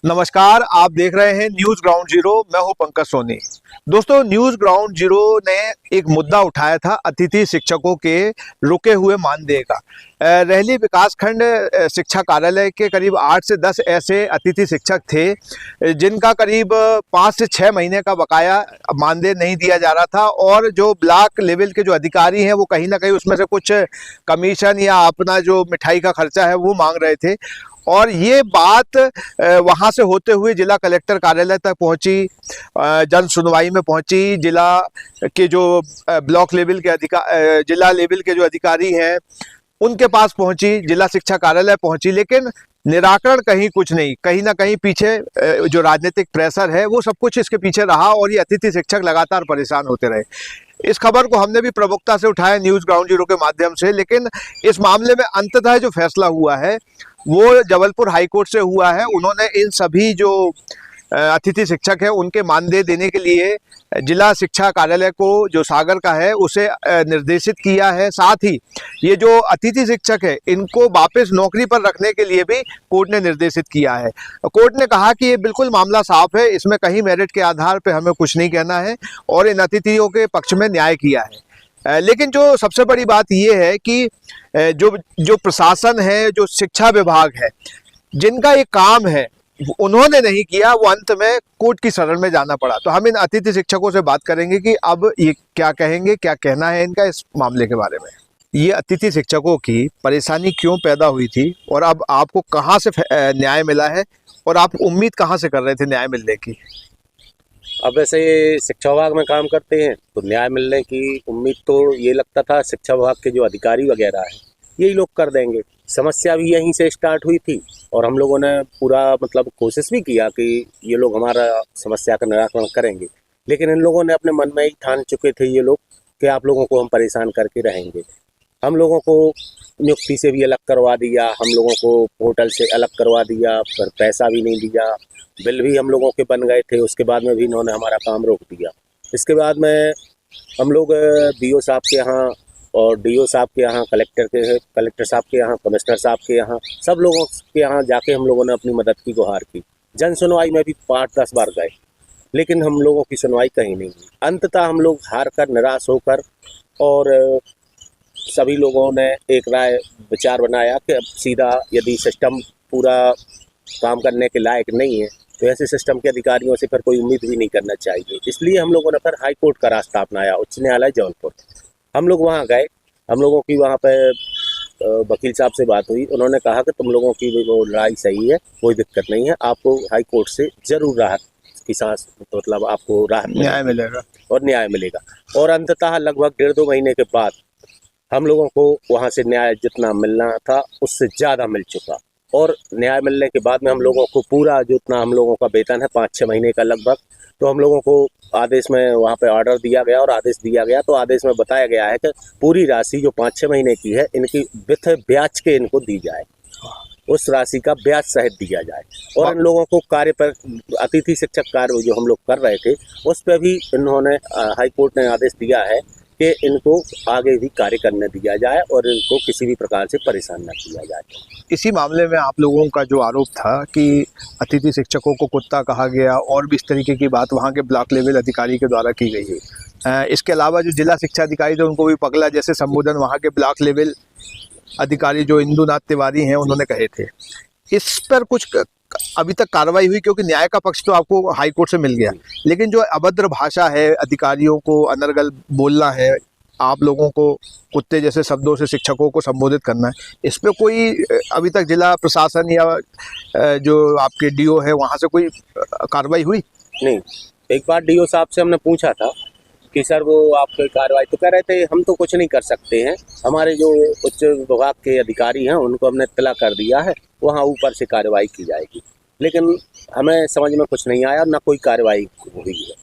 नमस्कार, आप देख रहे हैं न्यूज ग्राउंड जीरो। मैं हूं पंकज सोनी। दोस्तों, न्यूज ग्राउंड जीरो ने एक मुद्दा उठाया था अतिथि शिक्षकों के रुके हुए मानदेय का। रहली विकासखंड शिक्षा कार्यालय के करीब 8 से 10 ऐसे अतिथि शिक्षक थे जिनका करीब 5 से 6 महीने का बकाया मानदेय नहीं दिया जा रहा था, और जो ब्लॉक लेवल के जो अधिकारी हैं वो कहीं ना कहीं उसमें से कुछ कमीशन या अपना जो मिठाई का खर्चा है वो मांग रहे थे। और ये बात वहाँ से होते हुए जिला कलेक्टर कार्यालय तक पहुँची, जन सुनवाई में पहुँची। जिला के जो ब्लॉक लेवल के जिला लेवल के जो अधिकारी हैं उनके पास पहुँची, जिला शिक्षा कार्यालय पहुँची, लेकिन निराकरण कहीं कुछ नहीं। कहीं ना कहीं पीछे जो राजनीतिक प्रेशर है वो सब कुछ इसके पीछे रहा और ये अतिथि शिक्षक लगातार परेशान होते रहे। इस खबर को हमने भी प्रमुखता से उठाया न्यूज ग्राउंड जीरो के माध्यम से, लेकिन इस मामले में अंततः जो फैसला हुआ है वो जबलपुर हाईकोर्ट से हुआ है। उन्होंने इन सभी जो अतिथि शिक्षक है उनके मानदेय देने के लिए जिला शिक्षा कार्यालय को, जो सागर का है, उसे निर्देशित किया है। साथ ही ये जो अतिथि शिक्षक है इनको वापस नौकरी पर रखने के लिए भी कोर्ट ने निर्देशित किया है। कोर्ट ने कहा कि ये बिल्कुल मामला साफ है, इसमें कहीं मेरिट के आधार पर हमें कुछ नहीं कहना है, और इन अतिथियों के पक्ष में न्याय किया है। लेकिन जो सबसे बड़ी बात यह है कि जो प्रशासन है, जो शिक्षा विभाग है, जिनका ये काम है उन्होंने नहीं किया, वो अंत में कोर्ट की शरण में जाना पड़ा। तो हम इन अतिथि शिक्षकों से बात करेंगे कि अब ये क्या कहेंगे, क्या कहना है इनका इस मामले के बारे में। ये अतिथि शिक्षकों की परेशानी क्यों पैदा हुई थी और अब आपको कहाँ से न्याय मिला है, और आप उम्मीद कहाँ से कर रहे थे न्याय मिलने की? अब वैसे शिक्षा विभाग में काम करते हैं तो न्याय मिलने की उम्मीद तो ये लगता था शिक्षा विभाग के जो अधिकारी वगैरह हैं यही लोग कर देंगे। समस्या भी यहीं से स्टार्ट हुई थी और हम लोगों ने पूरा कोशिश भी किया कि ये लोग हमारा समस्या का निराकरण करेंगे, लेकिन इन लोगों ने अपने मन में ही ठान चुके थे ये लोग कि आप लोगों को हम परेशान करके रहेंगे। हम लोगों को नियुक्ति से भी अलग करवा दिया, हम लोगों को पोर्टल से अलग करवा दिया, पर पैसा भी नहीं दिया, बिल भी हम लोगों के बन गए थे, उसके बाद में भी इन्होंने हमारा काम रोक दिया। इसके बाद में हम लोग बीओ साहब के यहाँ और डीओ साहब के यहाँ, कलेक्टर साहब के यहाँ, कमिश्नर साहब के यहाँ, सब लोगों के यहाँ जाके हम लोगों ने अपनी मदद की गुहार की। जन सुनवाई में भी 5-10 बार गए, लेकिन हम लोगों की सुनवाई कहीं नहीं हुई। अंततः हम लोग हार कर, निराश होकर, और सभी लोगों ने एक राय विचार बनाया कि अब सीधा यदि सिस्टम पूरा काम करने के लायक नहीं है तो ऐसे सिस्टम के अधिकारियों से फिर कोई उम्मीद भी नहीं करना चाहिए। इसलिए हम लोगों ने फिर हाई कोर्ट का रास्ता अपनाया, उच्च न्यायालय जबलपुर। हम लोग वहाँ गए, हम लोगों की वहाँ पे वकील साहब से बात हुई। उन्होंने कहा कि तुम लोगों की वो लड़ाई सही है, कोई दिक्कत नहीं है, आपको हाई कोर्ट से जरूर राहत की सांस, आपको राहत न्याय मिलेगा और न्याय मिलेगा। और अंततः लगभग 1.5-2 महीने के बाद हम लोगों को वहाँ से न्याय जितना मिलना था उससे ज़्यादा मिल चुका। और न्याय मिलने के बाद में हम लोगों को पूरा जितना हम लोगों का वेतन है 5-6 महीने का लगभग, तो हम लोगों को आदेश में वहाँ पे ऑर्डर दिया गया और आदेश दिया गया। तो आदेश में बताया गया है कि पूरी राशि जो 5-6 महीने की है इनकी विथ ब्याज के इनको दी जाए, उस राशि का ब्याज सहित दिया जाए। और इन लोगों को कार्य पर, अतिथि शिक्षक कार्य जो हम लोग कर रहे थे उस पर भी इन्होंने, हाई कोर्ट ने आदेश दिया है कि इनको आगे भी कार्य करने दिया जाए और इनको किसी भी प्रकार से परेशान न किया जाए। इसी मामले में आप लोगों का जो आरोप था कि अतिथि शिक्षकों को कुत्ता कहा गया और भी इस तरीके की बात वहाँ के ब्लॉक लेवल अधिकारी के द्वारा की गई है। इसके अलावा जो जिला शिक्षा अधिकारी थे उनको भी पगला जैसे संबोधन वहाँ के ब्लॉक लेवल अधिकारी जो इंदुनाथ तिवारी हैं उन्होंने कहे थे। इस पर कुछ अभी तक कार्रवाई हुई? क्योंकि न्याय का पक्ष तो आपको हाई कोर्ट से मिल गया, लेकिन जो अभद्र भाषा है, अधिकारियों को अनर्गल बोलना है, आप लोगों को कुत्ते जैसे शब्दों से शिक्षकों को संबोधित करना है, इस पे कोई अभी तक जिला प्रशासन या जो आपके डीओ है वहाँ से कोई कार्रवाई हुई नहीं? एक बार डीओ साहब से हमने पूछा था कि सर वो आपकी कार्रवाई, तो कह रहे थे हम तो कुछ नहीं कर सकते हैं, हमारे जो उच्च विभाग के अधिकारी हैं उनको हमने इत्तला कर दिया है, वहाँ ऊपर से कार्रवाई की जाएगी। लेकिन हमें समझ में कुछ नहीं आया, ना कोई कार्रवाई हुई है।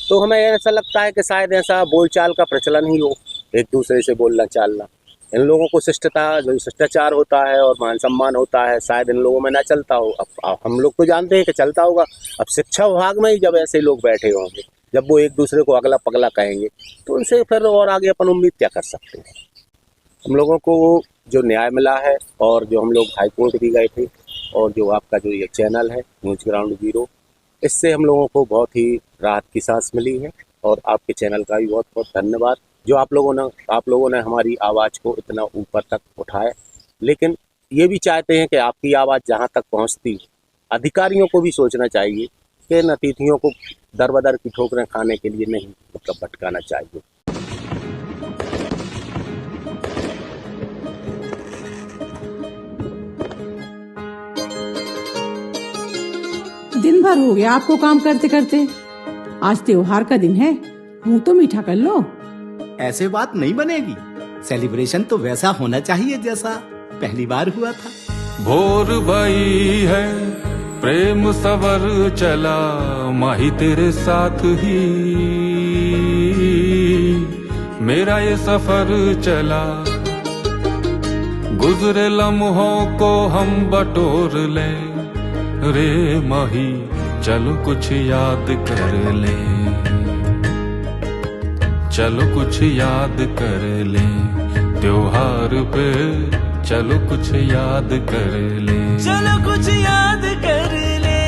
तो हमें ऐसा लगता है कि शायद ऐसा बोलचाल का प्रचलन ही हो, एक दूसरे से बोलना चालना। इन लोगों को शिष्टता, जो शिष्टाचार होता है और मान सम्मान होता है, शायद इन लोगों में ना चलता हो। अब हम लोग तो जानते हैं कि चलता होगा। अब शिक्षा विभाग में ही जब ऐसे लोग बैठे होंगे, जब वो एक दूसरे को अगला पगला कहेंगे, तो उनसे फिर और आगे अपन उम्मीद क्या कर सकते हैं। हम लोगों को जो न्याय मिला है और जो हम लोग हाई कोर्ट भी गए थे और जो आपका जो ये चैनल है न्यूज़ ग्राउंड जीरो, इससे हम लोगों को बहुत ही राहत की सांस मिली है। और आपके चैनल का भी बहुत बहुत धन्यवाद, जो आप लोगों ने हमारी आवाज़ को इतना ऊपर तक उठाया। लेकिन ये भी चाहते हैं कि आपकी आवाज़ जहाँ तक पहुँचती है, अधिकारियों को भी सोचना चाहिए कि इन अतिथियों को दर बदर की ठोकरें खाने के लिए नहीं मतलब भटकाना चाहिए। दिन भर हो गया आपको काम करते करते, आज त्योहार का दिन है, मुंह तो मीठा कर लो। ऐसे बात नहीं बनेगी, सेलिब्रेशन तो वैसा होना चाहिए जैसा पहली बार हुआ था। भोर भई है प्रेम सवर चला, माही तेरे साथ ही मेरा ये सफर चला। गुजरे लम्हों को हम बटोर ले, रे माही चलो कुछ याद कर ले, चलो कुछ याद कर ले, त्योहार पे चलो कुछ याद कर ले, चलो कुछ याद कर ले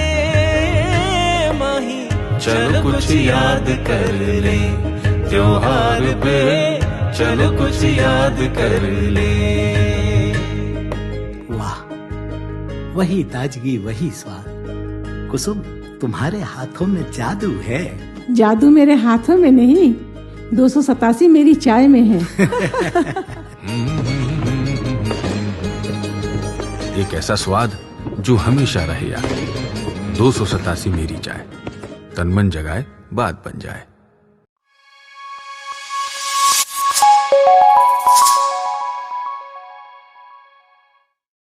माही, चलो कुछ याद कर ले, त्योहार पे चलो कुछ याद कर ले। वाह, वही ताजगी वही स्वाद। कुसुम, तुम्हारे हाथों में जादू है। जादू मेरे हाथों में नहीं, 287 मेरी चाय में है। एक ऐसा स्वाद जो हमेशा रहे याद। 287 मेरी चाय, तन मन जगाए बात बन जाए।